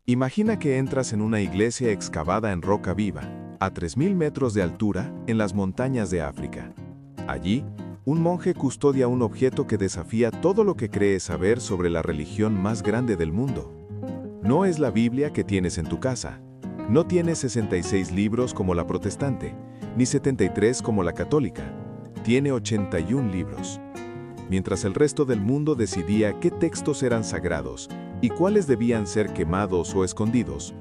Imagina que entras en una iglesia excavada en roca viva, a 3000 metros de altura, en las montañas de África. Allí, un monje custodia un objeto que desafía todo lo que crees saber sobre la religión más grande del mundo. No es la Biblia que tienes en tu casa. No tiene 66 libros como la protestante, ni 73 como la católica. Tiene 81 libros. Mientras el resto del mundo decidía qué textos eran sagrados y cuáles debían ser quemados o escondidos,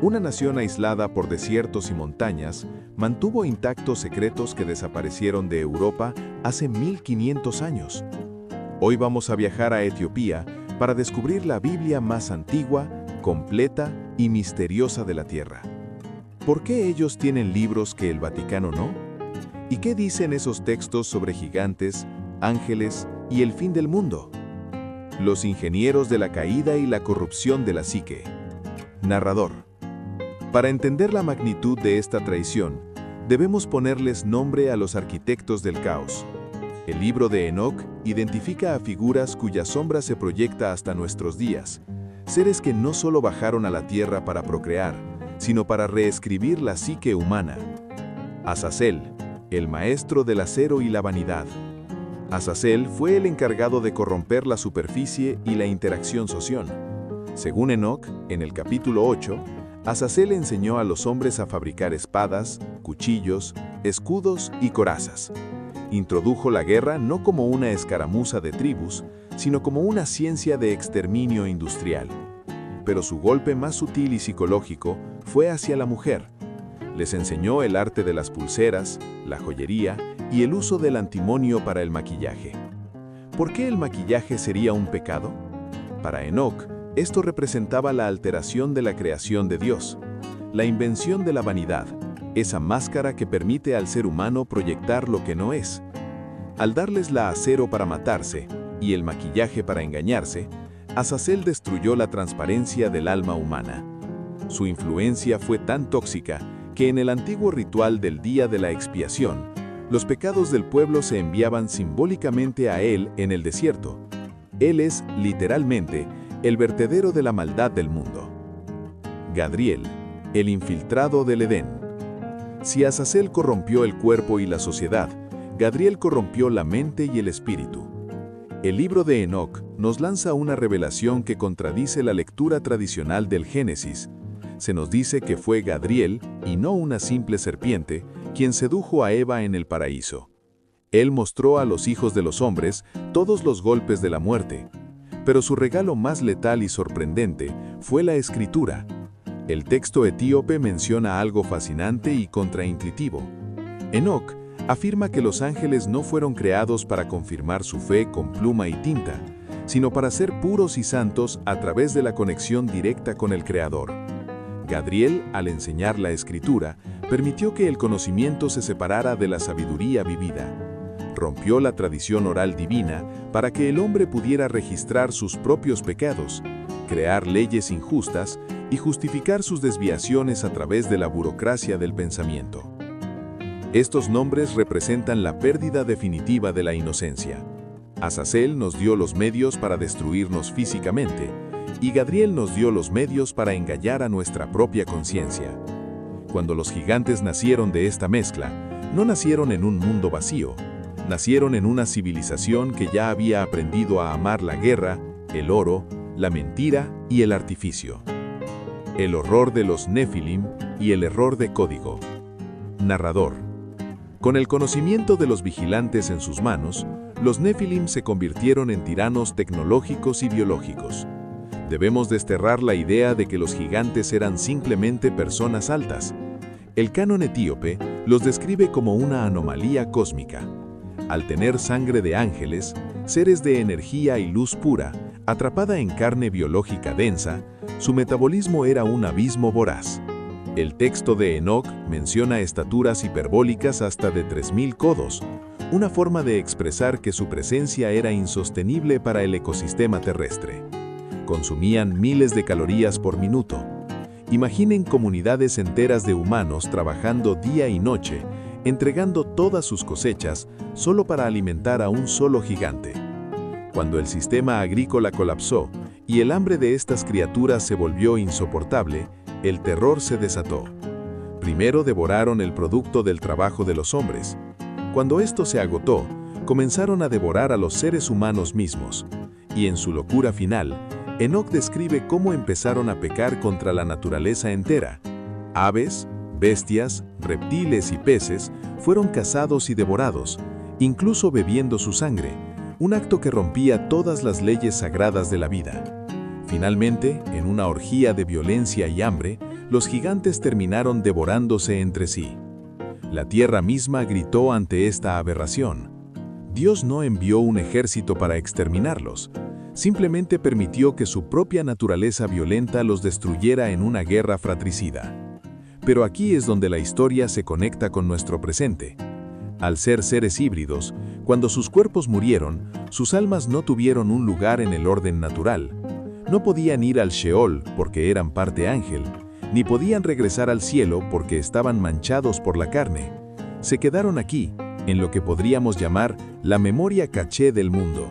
una nación aislada por desiertos y montañas mantuvo intactos secretos que desaparecieron de Europa hace 1500 años. Hoy vamos a viajar a Etiopía para descubrir la Biblia más antigua, completa y misteriosa de la Tierra. ¿Por qué ellos tienen libros que el Vaticano no? ¿Y qué dicen esos textos sobre gigantes, ángeles y el fin del mundo? Los ingenieros de la caída y la corrupción de la psique. Narrador. Para entender la magnitud de esta traición, debemos ponerles nombre a los arquitectos del caos. El libro de Enoc identifica a figuras cuya sombra se proyecta hasta nuestros días, seres que no solo bajaron a la tierra para procrear, sino para reescribir la psique humana. Azazel, el maestro del acero y la vanidad. Azazel fue el encargado de corromper la superficie y la interacción social. Según Enoc, en el capítulo 8, Azazel enseñó a los hombres a fabricar espadas, cuchillos, escudos y corazas. Introdujo la guerra no como una escaramuza de tribus, sino como una ciencia de exterminio industrial. Pero su golpe más sutil y psicológico fue hacia la mujer. Les enseñó el arte de las pulseras, la joyería y el uso del antimonio para el maquillaje. ¿Por qué el maquillaje sería un pecado? Para Enoc, esto representaba la alteración de la creación de Dios, la invención de la vanidad, esa máscara que permite al ser humano proyectar lo que no es. Al darles la acero para matarse y el maquillaje para engañarse, Azazel destruyó la transparencia del alma humana. Su influencia fue tan tóxica que en el antiguo ritual del día de la expiación, los pecados del pueblo se enviaban simbólicamente a él en el desierto. Él es, literalmente, el vertedero de la maldad del mundo. Gadriel, el infiltrado del Edén. Si Azazel corrompió el cuerpo y la sociedad, Gadriel corrompió la mente y el espíritu. El libro de Enoc nos lanza una revelación que contradice la lectura tradicional del Génesis. Se nos dice que fue Gadriel, y no una simple serpiente, quien sedujo a Eva en el paraíso. Él mostró a los hijos de los hombres todos los golpes de la muerte, pero su regalo más letal y sorprendente fue la escritura. El texto etíope menciona algo fascinante y contraintuitivo. Enoc afirma que los ángeles no fueron creados para confirmar su fe con pluma y tinta, sino para ser puros y santos a través de la conexión directa con el Creador. Gadriel, al enseñar la escritura, permitió que el conocimiento se separara de la sabiduría vivida. Rompió la tradición oral divina para que el hombre pudiera registrar sus propios pecados, crear leyes injustas y justificar sus desviaciones a través de la burocracia del pensamiento. Estos nombres representan la pérdida definitiva de la inocencia. Azazel nos dio los medios para destruirnos físicamente, y Gadriel nos dio los medios para engañar a nuestra propia conciencia. Cuando los gigantes nacieron de esta mezcla, no nacieron en un mundo vacío, nacieron en una civilización que ya había aprendido a amar la guerra, el oro, la mentira y el artificio. El horror de los Nefilim y el error de código. Narrador. Con el conocimiento de los vigilantes en sus manos, los Nefilim se convirtieron en tiranos tecnológicos y biológicos. Debemos desterrar la idea de que los gigantes eran simplemente personas altas. El canon etíope los describe como una anomalía cósmica. Al tener sangre de ángeles, seres de energía y luz pura, atrapada en carne biológica densa, su metabolismo era un abismo voraz. El texto de Enoc menciona estaturas hiperbólicas hasta de 3000 codos, una forma de expresar que su presencia era insostenible para el ecosistema terrestre. Consumían miles de calorías por minuto. Imaginen comunidades enteras de humanos trabajando día y noche, entregando todas sus cosechas solo para alimentar a un solo gigante. Cuando el sistema agrícola colapsó y el hambre de estas criaturas se volvió insoportable, el terror se desató. Primero devoraron el producto del trabajo de los hombres. Cuando esto se agotó, comenzaron a devorar a los seres humanos mismos, y en su locura final, Enoc describe cómo empezaron a pecar contra la naturaleza entera. Aves, bestias, reptiles y peces fueron cazados y devorados, incluso bebiendo su sangre, un acto que rompía todas las leyes sagradas de la vida. Finalmente, en una orgía de violencia y hambre, los gigantes terminaron devorándose entre sí. La tierra misma gritó ante esta aberración. Dios no envió un ejército para exterminarlos, simplemente permitió que su propia naturaleza violenta los destruyera en una guerra fratricida. Pero aquí es donde la historia se conecta con nuestro presente. Al ser seres híbridos, cuando sus cuerpos murieron, sus almas no tuvieron un lugar en el orden natural. No podían ir al Sheol porque eran parte ángel, ni podían regresar al cielo porque estaban manchados por la carne. Se quedaron aquí, en lo que podríamos llamar la memoria caché del mundo.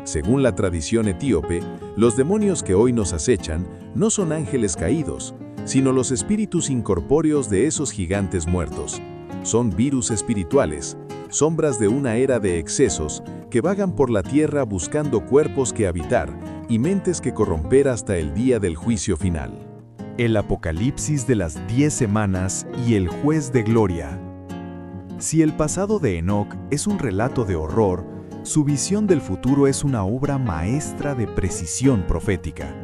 Según la tradición etíope, los demonios que hoy nos acechan no son ángeles caídos, sino los espíritus incorpóreos de esos gigantes muertos. Son virus espirituales, sombras de una era de excesos que vagan por la tierra buscando cuerpos que habitar y mentes que corromper hasta el día del juicio final. El Apocalipsis de las 10 semanas y el juez de gloria. Si el pasado de Enoc es un relato de horror, su visión del futuro es una obra maestra de precisión profética.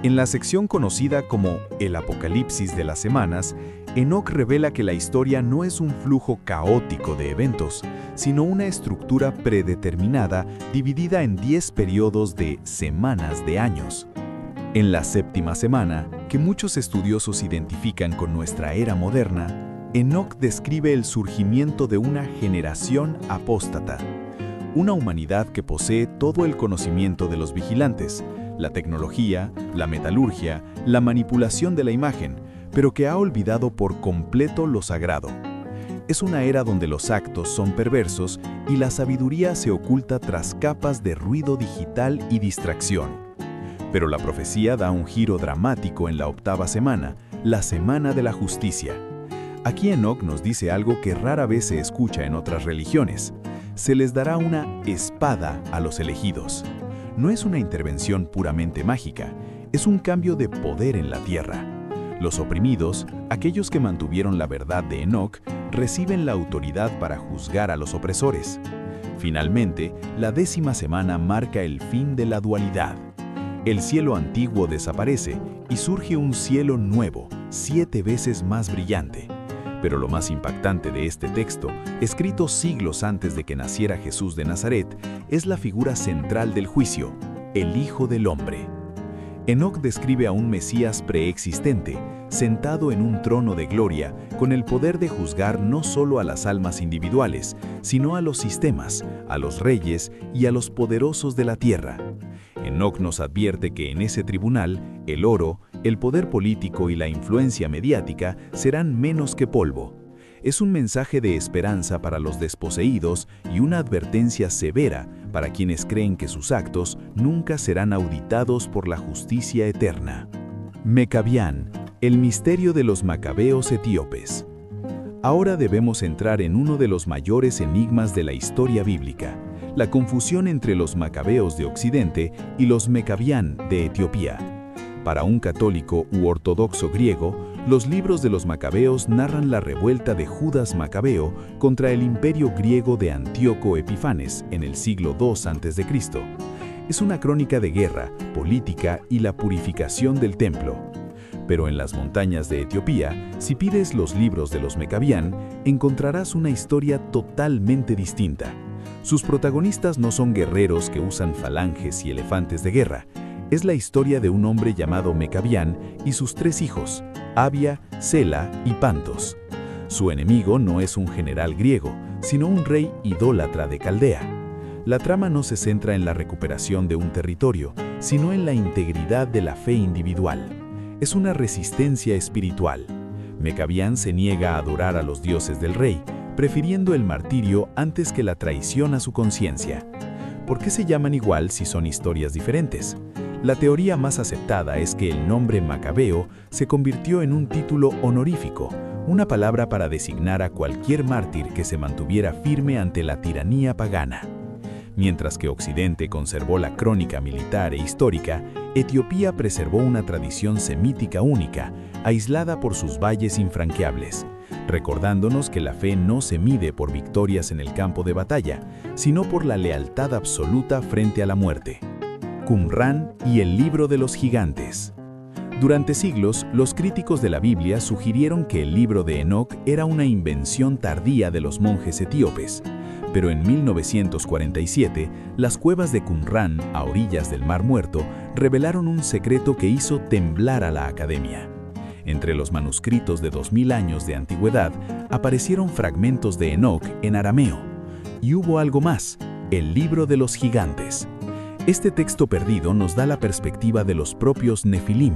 En la sección conocida como el Apocalipsis de las semanas, Enoc revela que la historia no es un flujo caótico de eventos, sino una estructura predeterminada dividida en 10 periodos de semanas de años. En la séptima semana, que muchos estudiosos identifican con nuestra era moderna, Enoc describe el surgimiento de una generación apóstata, una humanidad que posee todo el conocimiento de los vigilantes, la tecnología, la metalurgia, la manipulación de la imagen, pero que ha olvidado por completo lo sagrado. Es una era donde los actos son perversos y la sabiduría se oculta tras capas de ruido digital y distracción. Pero la profecía da un giro dramático en la octava semana, la semana de la justicia. Aquí Enoc nos dice algo que rara vez se escucha en otras religiones. Se les dará una espada a los elegidos. No es una intervención puramente mágica, es un cambio de poder en la tierra. Los oprimidos, aquellos que mantuvieron la verdad de Enoc, reciben la autoridad para juzgar a los opresores. Finalmente, la 10ª semana marca el fin de la dualidad. El cielo antiguo desaparece y surge un cielo nuevo, 7 veces más brillante. Pero lo más impactante de este texto, escrito siglos antes de que naciera Jesús de Nazaret, es la figura central del juicio, el Hijo del Hombre. Enoc describe a un Mesías preexistente, sentado en un trono de gloria, con el poder de juzgar no solo a las almas individuales, sino a los sistemas, a los reyes y a los poderosos de la tierra. Enoc nos advierte que en ese tribunal, el oro, el poder político y la influencia mediática serán menos que polvo. Es un mensaje de esperanza para los desposeídos y una advertencia severa para quienes creen que sus actos nunca serán auditados por la justicia eterna. Mecabián, el misterio de los macabeos etíopes. Ahora debemos entrar en uno de los mayores enigmas de la historia bíblica, la confusión entre los macabeos de Occidente y los mecabián de Etiopía. Para un católico u ortodoxo griego, los libros de los macabeos narran la revuelta de Judas Macabeo contra el imperio griego de Antíoco Epifanes en el siglo II a.C. Es una crónica de guerra, política y la purificación del templo. Pero en las montañas de Etiopía, si pides los libros de los Mecabián, encontrarás una historia totalmente distinta. Sus protagonistas no son guerreros que usan falanges y elefantes de guerra. Es la historia de un hombre llamado Mecabián y sus 3 hijos, Abia, Sela y Pantos. Su enemigo no es un general griego, sino un rey idólatra de Caldea. La trama no se centra en la recuperación de un territorio, sino en la integridad de la fe individual. Es una resistencia espiritual. Mecabián se niega a adorar a los dioses del rey, prefiriendo el martirio antes que la traición a su conciencia. ¿Por qué se llaman igual si son historias diferentes? La teoría más aceptada es que el nombre Macabeo se convirtió en un título honorífico, una palabra para designar a cualquier mártir que se mantuviera firme ante la tiranía pagana. Mientras que Occidente conservó la crónica militar e histórica, Etiopía preservó una tradición semítica única, aislada por sus valles infranqueables, recordándonos que la fe no se mide por victorias en el campo de batalla, sino por la lealtad absoluta frente a la muerte. Qumran y el libro de los gigantes. Durante siglos, los críticos de la Biblia sugirieron que el libro de Enoc era una invención tardía de los monjes etíopes, pero en 1947, las cuevas de Qumran, a orillas del Mar Muerto, revelaron un secreto que hizo temblar a la academia. Entre los manuscritos de 2000 años de antigüedad, aparecieron fragmentos de Enoc en arameo. Y hubo algo más, el libro de los gigantes. Este texto perdido nos da la perspectiva de los propios Nefilim.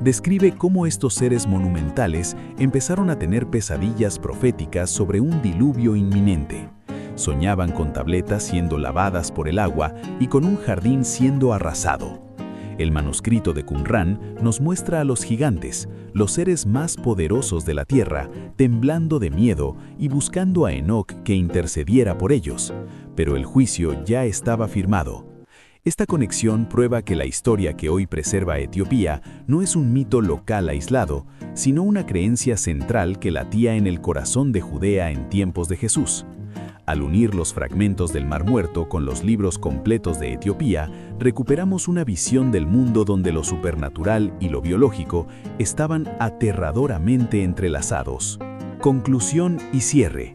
Describe cómo estos seres monumentales empezaron a tener pesadillas proféticas sobre un diluvio inminente. Soñaban con tabletas siendo lavadas por el agua y con un jardín siendo arrasado. El manuscrito de Qumran nos muestra a los gigantes, los seres más poderosos de la tierra, temblando de miedo y buscando a Enoc que intercediera por ellos. Pero el juicio ya estaba firmado. Esta conexión prueba que la historia que hoy preserva Etiopía no es un mito local aislado, sino una creencia central que latía en el corazón de Judea en tiempos de Jesús. Al unir los fragmentos del Mar Muerto con los libros completos de Etiopía, recuperamos una visión del mundo donde lo supernatural y lo biológico estaban aterradoramente entrelazados. Conclusión y cierre.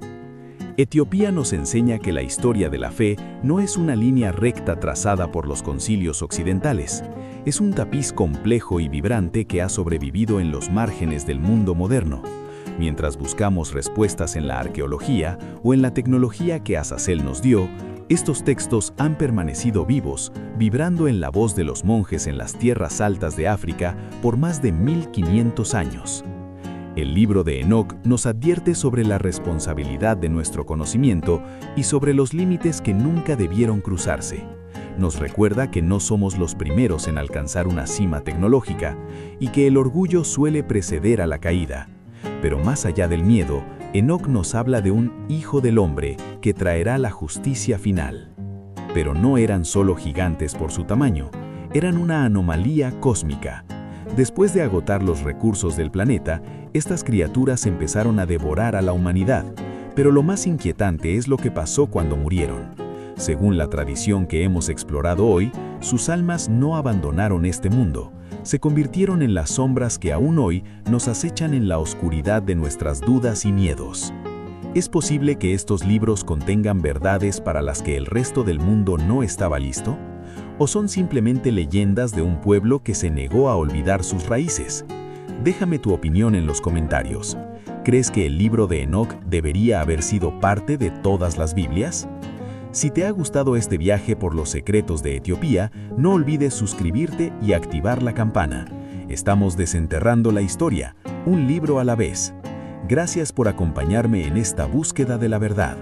Etiopía nos enseña que la historia de la fe no es una línea recta trazada por los concilios occidentales. Es un tapiz complejo y vibrante que ha sobrevivido en los márgenes del mundo moderno. Mientras buscamos respuestas en la arqueología o en la tecnología que Azazel nos dio, estos textos han permanecido vivos, vibrando en la voz de los monjes en las tierras altas de África por más de 1500 años. El libro de Enoc nos advierte sobre la responsabilidad de nuestro conocimiento y sobre los límites que nunca debieron cruzarse. Nos recuerda que no somos los primeros en alcanzar una cima tecnológica y que el orgullo suele preceder a la caída. Pero más allá del miedo, Enoc nos habla de un hijo del hombre que traerá la justicia final. Pero no eran solo gigantes por su tamaño, eran una anomalía cósmica. Después de agotar los recursos del planeta, estas criaturas empezaron a devorar a la humanidad, pero lo más inquietante es lo que pasó cuando murieron. Según la tradición que hemos explorado hoy, sus almas no abandonaron este mundo, se convirtieron en las sombras que aún hoy nos acechan en la oscuridad de nuestras dudas y miedos. ¿Es posible que estos libros contengan verdades para las que el resto del mundo no estaba listo? ¿O son simplemente leyendas de un pueblo que se negó a olvidar sus raíces? Déjame tu opinión en los comentarios. ¿Crees que el libro de Enoc debería haber sido parte de todas las Biblias? Si te ha gustado este viaje por los secretos de Etiopía, no olvides suscribirte y activar la campana. Estamos desenterrando la historia, un libro a la vez. Gracias por acompañarme en esta búsqueda de la verdad.